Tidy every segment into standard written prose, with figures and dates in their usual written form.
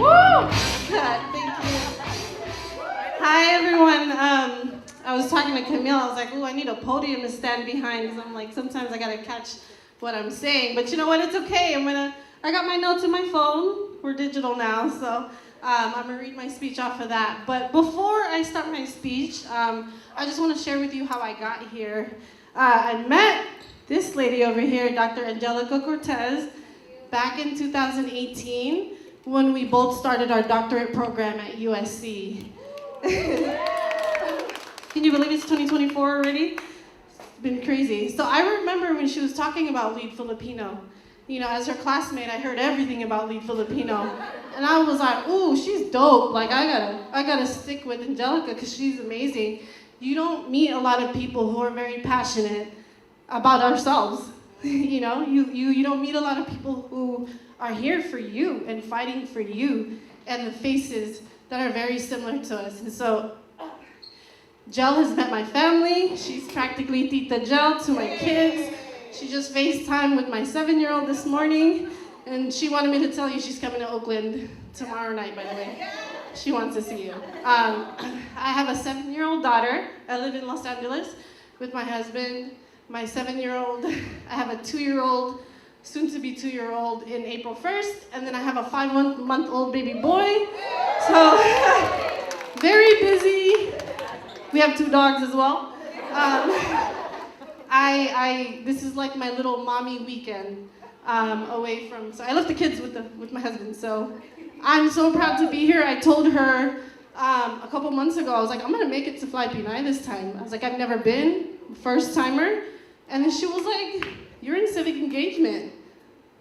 Woo! Thank you. Hi, everyone. I was talking to Camille. I was like, ooh, I need a podium to stand behind because I'm like, sometimes I gotta catch what I'm saying. But you know what? It's okay. I got my notes in my phone. We're digital now, so I'm gonna read my speech off of that. But before I start my speech, I just want to share with you how I got here. I met this lady over here, Dr. Angelica Cortez, back in 2018 when we both started our doctorate program at USC. Can you believe it's 2024 already? It's been crazy. So I remember when she was talking about L.E.A.D Filipino. You know, as her classmate, I heard everything about L.E.A.D Filipino. And I was like, ooh, she's dope. Like, I gotta stick with Angelica because she's amazing. You don't meet a lot of people who are very passionate about ourselves. You know, you don't meet a lot of people who are here for you and fighting for you and the faces that are very similar to us. And so, Jel has met my family. She's practically Tita Jel to my kids. She just FaceTimed with my 7-year-old this morning, and she wanted me to tell you she's coming to Oakland tomorrow night, by the way. She wants to see you. I have a 7-year-old daughter. I live in Los Angeles with my husband, my 7-year-old. I have a 2-year-old, soon-to-be 2-year-old in April 1st, and then I have a 5-month-old baby boy. So, very busy. We have 2 dogs as well. This is like my little mommy weekend away from, so I left the kids with my husband, so I'm so proud to be here. I told her a couple months ago, I was like, I'm gonna make it to FLYPINAY this time. I was like, I've never been, first timer. And then she was like, you're in civic engagement.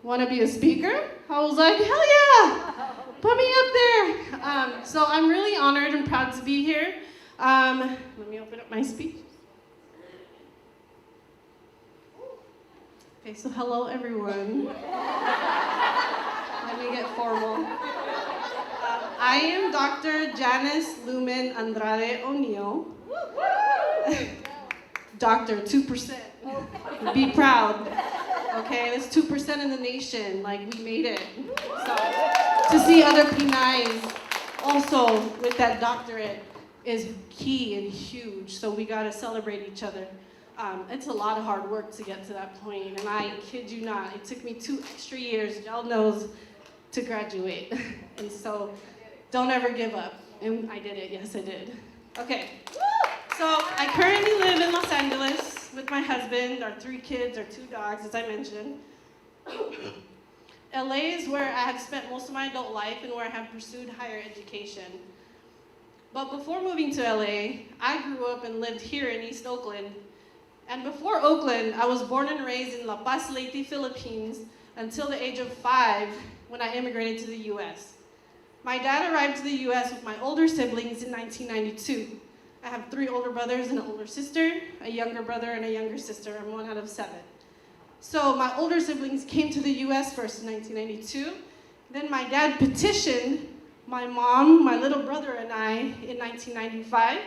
Wanna be a speaker? I was like, hell yeah, put me up there. So I'm really honored and proud to be here. Let me open up my speech. Okay, so hello everyone. Let me get formal. I am Dr. Janice Lumen Andrade O'Neill. Doctor, 2%. Be proud. Okay, that's 2% in the nation. Like, we made it. So, to see other Pinays also with that doctorate is key and huge. So we gotta celebrate each other. It's a lot of hard work to get to that point, and I kid you not, it took me 2 extra years, y'all knows, to graduate. And so, don't ever give up. And I did it, yes I did. Okay, so I currently live in Los Angeles with my husband, our 3 kids, our 2 dogs, as I mentioned. L.A. is where I have spent most of my adult life and where I have pursued higher education. But before moving to L.A., I grew up and lived here in East Oakland. And before Oakland, I was born and raised in La Paz, Leyte, Philippines, until the age of 5 when I immigrated to the US. My dad arrived to the US with my older siblings in 1992. I have 3 older brothers and an older sister, a younger brother and a younger sister. I'm 1 out of 7. So my older siblings came to the US first in 1992. Then my dad petitioned my mom, my little brother, and I in 1995.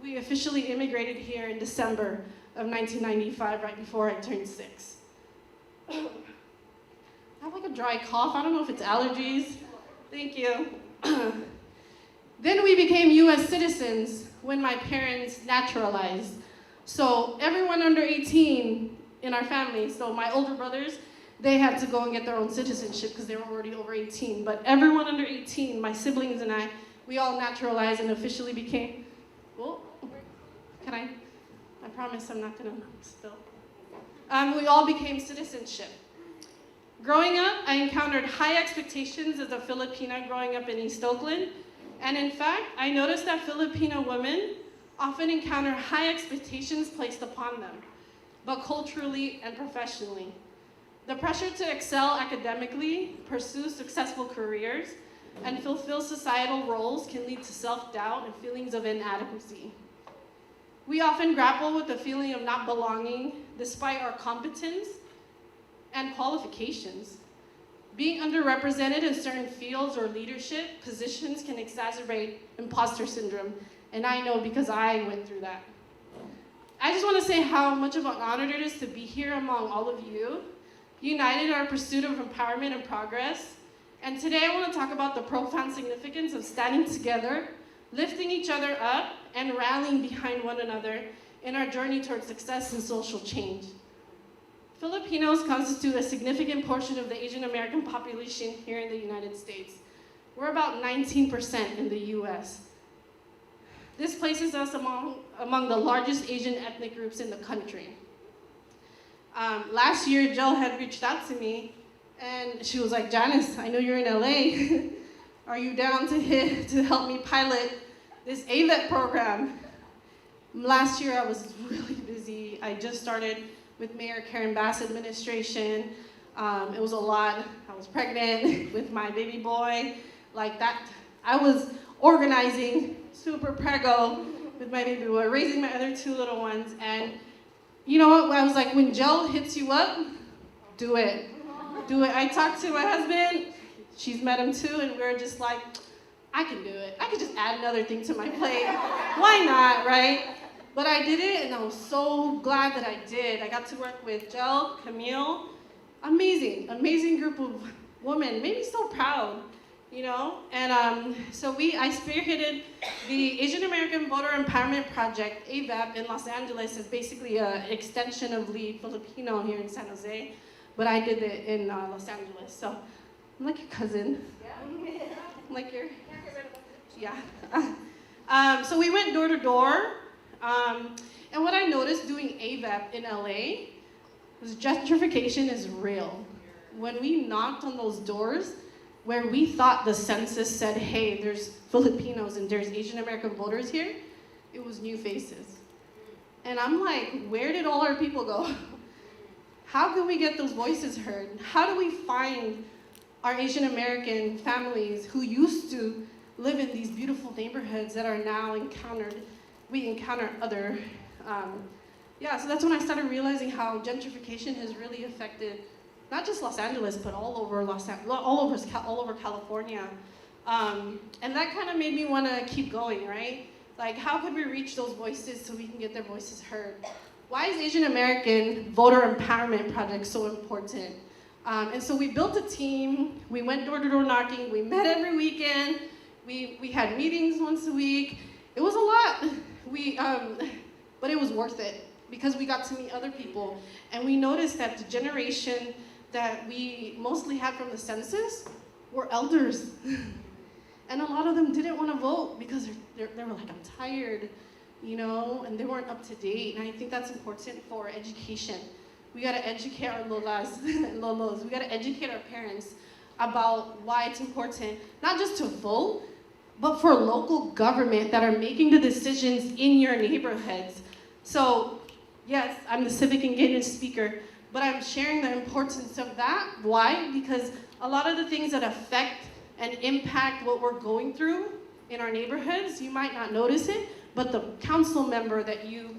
We officially immigrated here in December of 1995, right before I turned 6. I have like a dry cough. I don't know if it's allergies. Thank you. Then we became US citizens when my parents naturalized. So everyone under 18 in our family, so my older brothers, they had to go and get their own citizenship because they were already over 18. But everyone under 18, my siblings and I, we all naturalized and officially became, oh, can I promise I'm not gonna spill. We all became citizenship. Growing up, I encountered high expectations as a Filipina growing up in East Oakland. And in fact, I noticed that Filipino women often encounter high expectations placed upon them, but culturally and professionally. The pressure to excel academically, pursue successful careers, and fulfill societal roles can lead to self-doubt and feelings of inadequacy. We often grapple with the feeling of not belonging despite our competence and qualifications. Being underrepresented in certain fields or leadership positions can exacerbate imposter syndrome, and I know because I went through that. I just want to say how much of an honor it is to be here among all of you, united in our pursuit of empowerment and progress, And today I want to talk about the profound significance of standing together, lifting each other up, and rallying behind one another in our journey towards success and social change. Filipinos constitute a significant portion of the Asian American population here in the United States. We're about 19% in the US. This places us among the largest Asian ethnic groups in the country. Last year, Jill had reached out to me, and she was like, Janice, I know you're in LA. Are you down to help me pilot this AVET program? Last year, I was really busy. I just started with Mayor Karen Bass' administration. It was a lot. I was pregnant with my baby boy. Like that, I was organizing super prego with my baby boy, raising my other two little ones. And you know what? I was like, when Jill hits you up, do it. Do it. I talked to my husband. She's met him too, and we're just like, I can do it. I could just add another thing to my plate. Why not, right? But I did it, and I was so glad that I did. I got to work with Jill, Camille. Amazing, amazing group of women. Made me so proud, you know? And I spearheaded the Asian American Voter Empowerment Project, AVEP, in Los Angeles. It's basically an extension of L.E.A.D Filipino here in San Jose. But I did it in Los Angeles. So I'm like your cousin. I'm like your, yeah. So we went door to door. And what I noticed doing AVEP in LA was gentrification is real. When we knocked on those doors, where we thought the census said, hey, there's Filipinos and there's Asian American voters here, it was new faces. And I'm like, where did all our people go? How can we get those voices heard? How do we find our Asian American families who used to live in these beautiful neighborhoods that are now we encounter other, so that's when I started realizing how gentrification has really affected not just Los Angeles, but all over California. And that kind of made me want to keep going, right? Like, how could we reach those voices so we can get their voices heard? Why is Asian American Voter Empowerment Project so important? And so we built a team, we went door to door knocking, we met every weekend, we had meetings once a week. It was a lot. But it was worth it because we got to meet other people, and we noticed that the generation that we mostly had from the census were elders. And a lot of them didn't want to vote because they were like, I'm tired, you know, and they weren't up to date. And I think that's important for education. We got to educate our lolas and lolos. We got to educate our parents about why it's important, not just to vote, but for local government that are making the decisions in your neighborhoods. So, yes, I'm the civic engagement speaker, but I'm sharing the importance of that. Why? Because a lot of the things that affect and impact what we're going through in our neighborhoods, you might not notice it, but the council member that you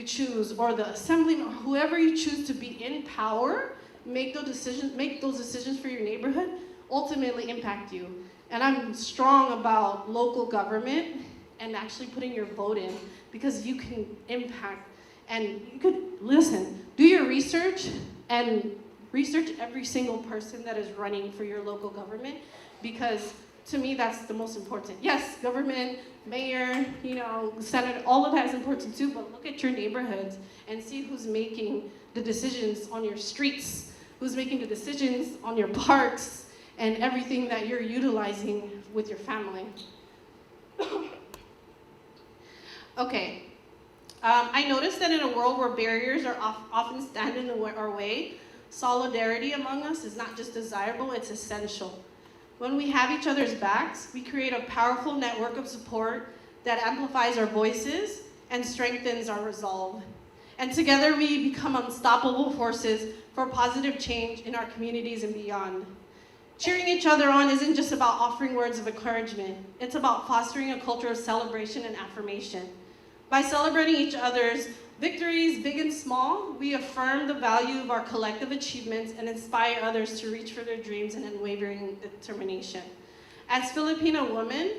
choose, or the assemblyman, whoever you choose to be in power, make those decisions for your neighborhood, ultimately impact you. And I'm strong about local government and actually putting your vote in, because you can impact, and you could listen, do your research and research every single person that is running for your local government, because to me that's the most important. Yes, government, mayor, you know, senator, all of that is important too, but look at your neighborhoods and see who's making the decisions on your streets, who's making the decisions on your parks, and everything that you're utilizing with your family. Okay, I noticed that in a world where barriers are often stand in our way, solidarity among us is not just desirable, it's essential. When we have each other's backs, we create a powerful network of support that amplifies our voices and strengthens our resolve. And together we become unstoppable forces for positive change in our communities and beyond. Cheering each other on isn't just about offering words of encouragement. It's about fostering a culture of celebration and affirmation. By celebrating each other's victories, big and small, we affirm the value of our collective achievements and inspire others to reach for their dreams and unwavering determination. As Filipino women,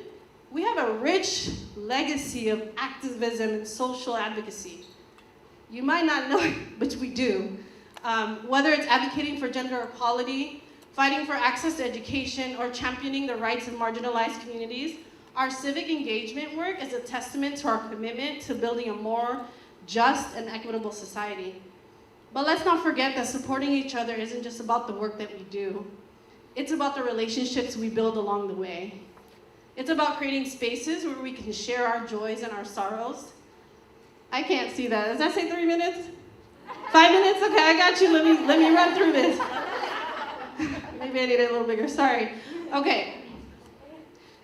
we have a rich legacy of activism and social advocacy. You might not know it, but we do. Whether it's advocating for gender equality, fighting for access to education, or championing the rights of marginalized communities, our civic engagement work is a testament to our commitment to building a more just and equitable society. But let's not forget that supporting each other isn't just about the work that we do. It's about the relationships we build along the way. It's about creating spaces where we can share our joys and our sorrows. I can't see that. Does that say 3 minutes? 5 minutes? Okay, I got you. Let me run through this. Maybe I need it a little bigger. Sorry. Okay.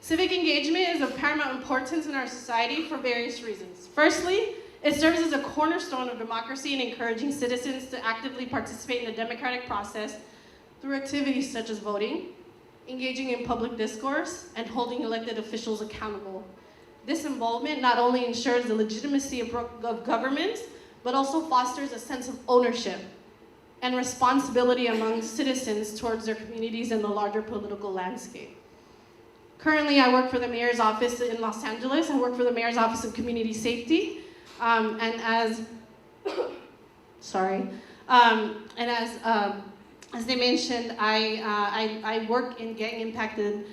Civic engagement is of paramount importance in our society for various reasons. Firstly, it serves as a cornerstone of democracy in encouraging citizens to actively participate in the democratic process through activities such as voting, engaging in public discourse, and holding elected officials accountable. This involvement not only ensures the legitimacy of governments, but also fosters a sense of ownership and responsibility among citizens towards their communities and the larger political landscape. Currently, I work for the mayor's office in Los Angeles. I work for the mayor's office of community safety. And as they mentioned, I work in gang-impacted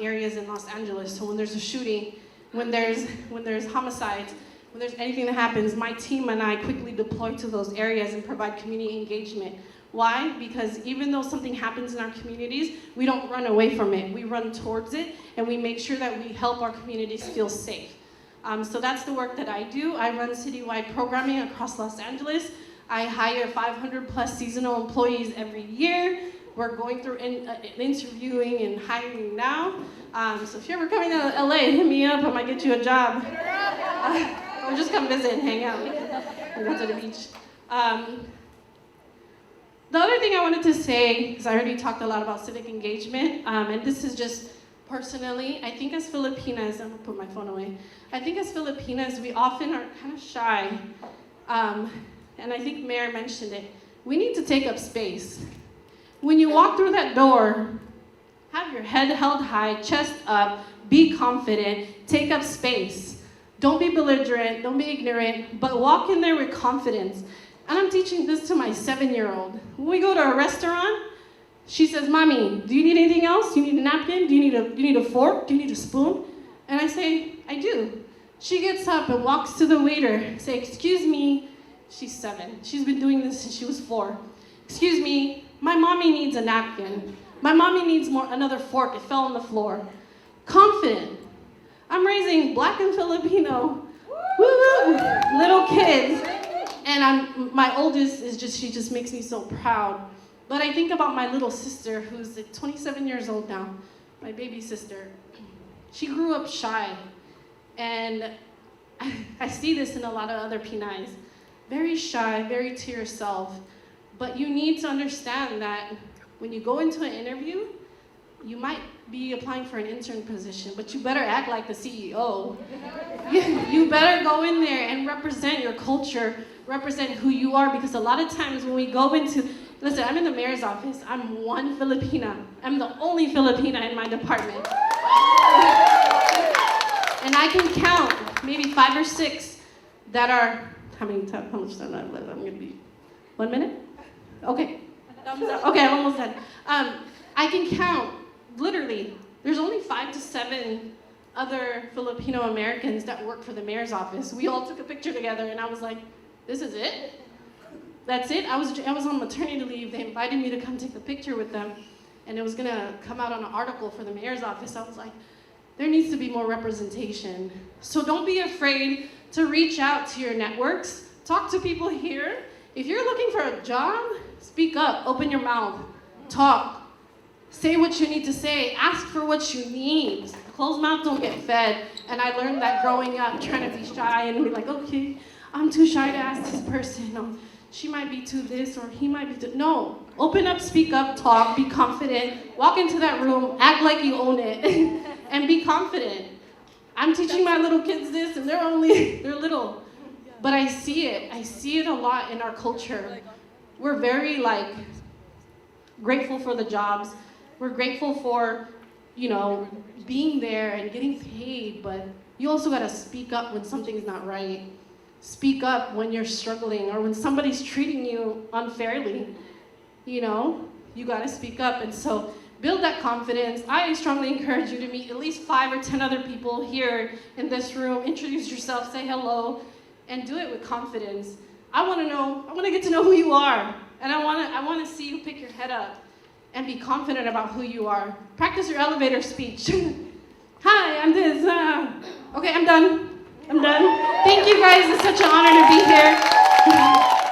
areas in Los Angeles. So when there's a shooting, when there's homicides, when there's anything that happens, my team and I quickly deploy to those areas and provide community engagement. Why? Because even though something happens in our communities, we don't run away from it. We run towards it, and we make sure that we help our communities feel safe. So that's the work that I do. I run citywide programming across Los Angeles. I hire 500 plus seasonal employees every year. We're going through interviewing and hiring now. So if you're ever coming to LA, hit me up. I might get you a job. Or just come visit and hang out. We go to the beach. The other thing I wanted to say, because I already talked a lot about civic engagement, and this is just personally, I think as Filipinas, I'm gonna put my phone away. I think as Filipinas, we often are kind of shy, and I think Mayor mentioned it. We need to take up space. When you walk through that door, have your head held high, chest up, be confident, take up space. Don't be belligerent, don't be ignorant, but walk in there with confidence. And I'm teaching this to my 7-year-old. When we go to a restaurant, she says, "Mommy, do you need anything else? Do you need a napkin? Do you need a fork? Do you need a spoon?" And I say, "I do." She gets up and walks to the waiter, say, "Excuse me." She's 7. She's been doing this since she was 4. "Excuse me, my mommy needs a napkin. My mommy needs another fork. It fell on the floor." Confident. I'm raising Black and Filipino little kids. And my oldest she just makes me so proud. But I think about my little sister, who's like 27 years old now, my baby sister. She grew up shy. And I see this in a lot of other Pinays. Very shy, very to yourself. But you need to understand that when you go into an interview, you might be applying for an intern position, but you better act like the CEO. You better go in there and represent your culture, represent who you are, because a lot of times when we go into, listen, I'm in the mayor's office, I'm one Filipina. I'm the only Filipina in my department. And I can count maybe 5 or 6 that are, how much time I'm gonna be, 1 minute? Okay, okay, I'm almost done. I can count, literally, there's only 5 to 7 other Filipino Americans that work for the mayor's office. We all took a picture together and I was like, this is it? That's it? I was on maternity leave. They invited me to come take the picture with them, and it was gonna come out on an article for the mayor's office. I was like, there needs to be more representation. So don't be afraid to reach out to your networks. Talk to people here. If you're looking for a job, speak up, open your mouth, talk. Say what you need to say, ask for what you need. Closed mouths don't get fed. And I learned that growing up, trying to be shy and be like, okay, I'm too shy to ask this person. She might be too this or he might be too, no. Open up, speak up, talk, be confident, walk into that room, act like you own it, and be confident. I'm teaching my little kids this and they're little. But I see it a lot in our culture. We're very grateful for the jobs. We're grateful for, being there and getting paid, but you also gotta speak up when something's not right. Speak up when you're struggling or when somebody's treating you unfairly. you gotta speak up. And so build that confidence. I strongly encourage you to meet at least 5 or 10 other people here in this room. Introduce yourself, say hello, and do it with confidence. I wanna get to know who you are. And I wanna see you pick your head up and be confident about who you are. Practice your elevator speech. Hi, I'm this. Okay, I'm done. Thank you guys, it's such an honor to be here.